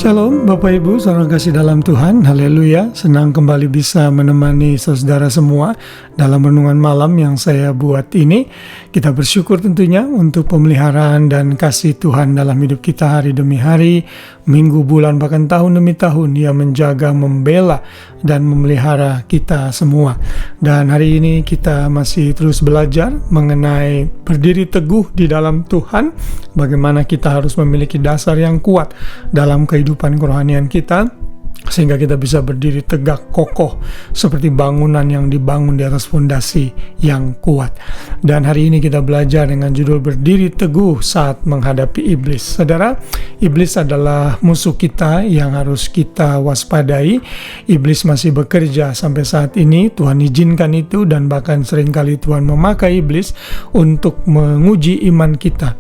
Shalom Bapak Ibu, saudara kasih dalam Tuhan, haleluya. Senang kembali bisa menemani saudara semua dalam renungan malam yang saya buat ini. Kita bersyukur tentunya untuk pemeliharaan dan kasih Tuhan dalam hidup kita hari demi hari, minggu, bulan, bahkan tahun demi tahun. Ia menjaga, membela, dan memelihara kita semua. Dan hari ini kita masih terus belajar mengenai berdiri teguh di dalam Tuhan, bagaimana kita harus memiliki dasar yang kuat dalam kehidupan kerohanian kita, sehingga kita bisa berdiri tegak kokoh seperti bangunan yang dibangun di atas fondasi yang kuat. Dan hari ini kita belajar dengan judul berdiri teguh saat menghadapi iblis. Saudara, iblis adalah musuh kita yang harus kita waspadai. Iblis masih bekerja sampai saat ini. Tuhan izinkan itu, dan bahkan seringkali Tuhan memakai iblis untuk menguji iman kita.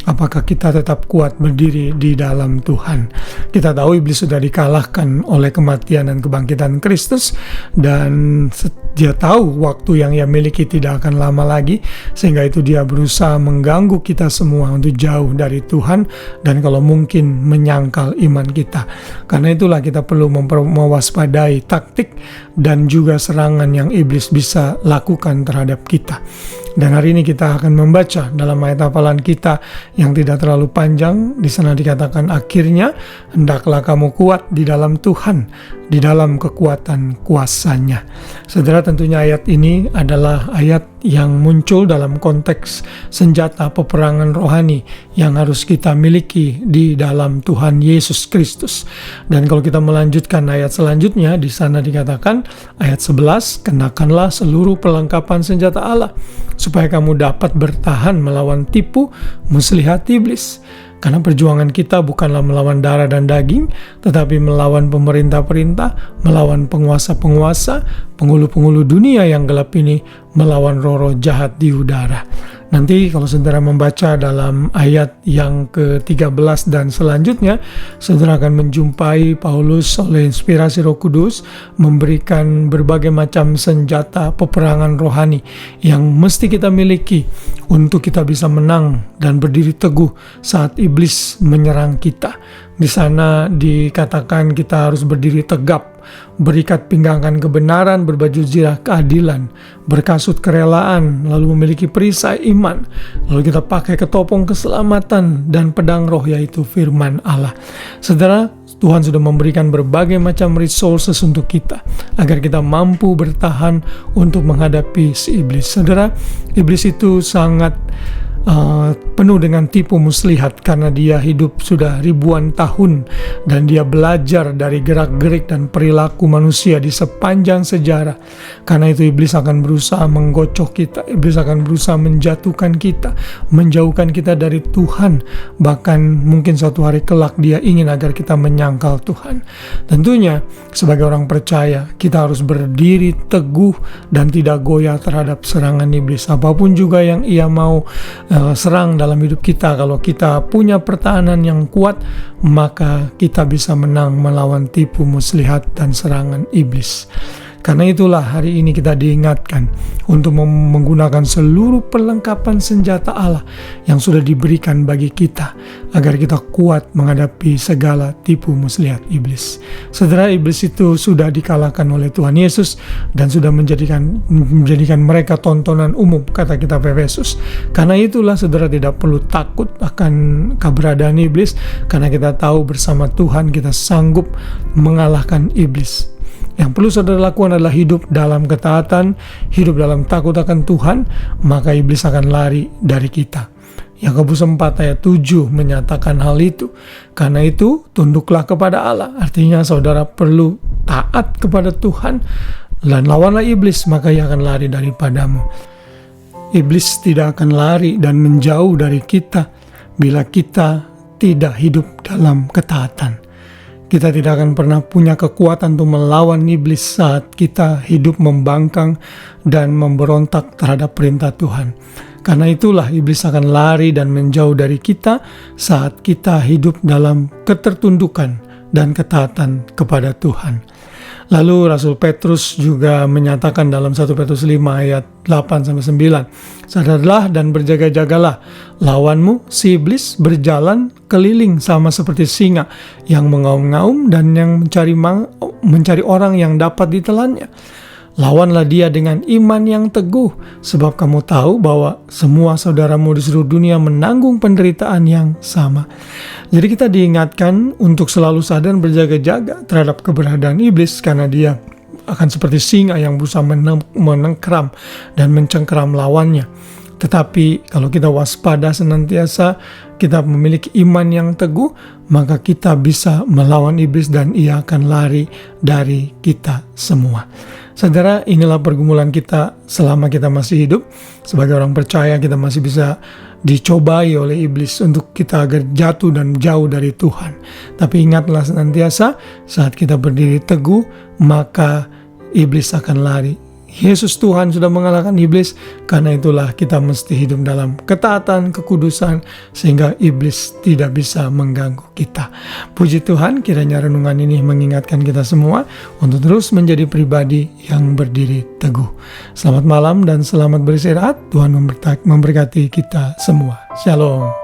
Apakah kita tetap kuat berdiri di dalam Tuhan? Kita tahu iblis sudah dikalahkan oleh kematian dan kebangkitan Kristus, dan dia tahu waktu yang ia miliki tidak akan lama lagi, sehingga itu dia berusaha mengganggu kita semua untuk jauh dari Tuhan, dan kalau mungkin menyangkal iman kita. Karena itulah kita perlu mewaspadai taktik dan juga serangan yang iblis bisa lakukan terhadap kita. Dan hari ini kita akan membaca dalam ayat hafalan kita yang tidak terlalu panjang. Di sana dikatakan, akhirnya hendaklah kamu kuat di dalam Tuhan, di dalam kekuatan kuasa-Nya. Saudara, tentunya ayat ini adalah ayat yang muncul dalam konteks senjata peperangan rohani yang harus kita miliki di dalam Tuhan Yesus Kristus. Dan kalau kita melanjutkan ayat selanjutnya, di sana dikatakan ayat 11, kenakanlah seluruh perlengkapan senjata Allah supaya kamu dapat bertahan melawan tipu muslihat iblis. Karena perjuangan kita bukanlah melawan darah dan daging, tetapi melawan pemerintah-perintah, melawan penguasa-penguasa, penghulu-penghulu dunia yang gelap ini, melawan roh-roh jahat di udara. Nanti kalau saudara membaca dalam ayat yang ke-13 dan selanjutnya, saudara akan menjumpai Paulus oleh inspirasi Roh Kudus memberikan berbagai macam senjata peperangan rohani yang mesti kita miliki untuk kita bisa menang dan berdiri teguh saat iblis menyerang kita. Di sana dikatakan kita harus berdiri tegap, berikat pinggangan kebenaran, berbaju zirah keadilan, berkasut kerelaan, lalu memiliki perisai iman, lalu kita pakai ketopong keselamatan dan pedang roh, yaitu firman Allah. Saudara, Tuhan sudah memberikan berbagai macam resources untuk kita agar kita mampu bertahan untuk menghadapi si iblis. Saudara, iblis itu sangat penuh dengan tipu muslihat karena dia hidup sudah ribuan tahun dan dia belajar dari gerak-gerik dan perilaku manusia di sepanjang sejarah. Karena itu iblis akan berusaha menggocok kita, iblis akan berusaha menjatuhkan kita, menjauhkan kita dari Tuhan. Bahkan mungkin suatu hari kelak dia ingin agar kita menyangkal Tuhan. Tentunya sebagai orang percaya kita harus berdiri teguh dan tidak goyah terhadap serangan iblis. Apapun juga yang ia mau serang dalam hidup kita, kalau kita punya pertahanan yang kuat, maka kita bisa menang melawan tipu muslihat dan serangan iblis. Karena itulah hari ini kita diingatkan untuk menggunakan seluruh perlengkapan senjata Allah yang sudah diberikan bagi kita agar kita kuat menghadapi segala tipu muslihat iblis. Saudara, iblis itu sudah dikalahkan oleh Tuhan Yesus dan sudah menjadikan mereka tontonan umum, kata kitab Efesus. Karena itulah saudara tidak perlu takut akan keberadaan iblis, karena kita tahu bersama Tuhan kita sanggup mengalahkan iblis. Yang perlu saudara lakukan adalah hidup dalam ketaatan, hidup dalam takut akan Tuhan, maka iblis akan lari dari kita. Yakobus 4 ayat 7 menyatakan hal itu. Karena itu, tunduklah kepada Allah. Artinya saudara perlu taat kepada Tuhan, dan lawanlah iblis, maka ia akan lari daripadamu. Iblis tidak akan lari dan menjauh dari kita bila kita tidak hidup dalam ketaatan. Kita tidak akan pernah punya kekuatan untuk melawan iblis saat kita hidup membangkang dan memberontak terhadap perintah Tuhan. Karena itulah iblis akan lari dan menjauh dari kita saat kita hidup dalam ketertundukan dan ketaatan kepada Tuhan. Lalu Rasul Petrus juga menyatakan dalam 1 Petrus 5 ayat 8-9, sadarlah dan berjaga-jagalah, lawanmu si iblis berjalan keliling sama seperti singa yang mengaum-ngaum dan yang mencari orang yang dapat ditelannya. Lawanlah dia dengan iman yang teguh, sebab kamu tahu bahwa semua saudaramu di seluruh dunia menanggung penderitaan yang sama. Jadi kita diingatkan untuk selalu sadar dan berjaga-jaga terhadap keberadaan iblis, karena dia akan seperti singa yang berusaha menengkram dan mencengkeram lawannya. Tetapi kalau kita waspada senantiasa, kita memiliki iman yang teguh, maka kita bisa melawan iblis dan ia akan lari dari kita semua. Saudara, inilah pergumulan kita selama kita masih hidup. Sebagai orang percaya, kita masih bisa dicobai oleh iblis untuk kita agar jatuh dan jauh dari Tuhan. Tapi ingatlah senantiasa, saat kita berdiri teguh, maka iblis akan lari. Yesus Tuhan sudah mengalahkan iblis, karena itulah kita mesti hidup dalam ketaatan, kekudusan, sehingga iblis tidak bisa mengganggu kita. Puji Tuhan, kiranya renungan ini mengingatkan kita semua untuk terus menjadi pribadi yang berdiri teguh. Selamat malam dan selamat beristirahat. Tuhan memberkati kita semua. Shalom.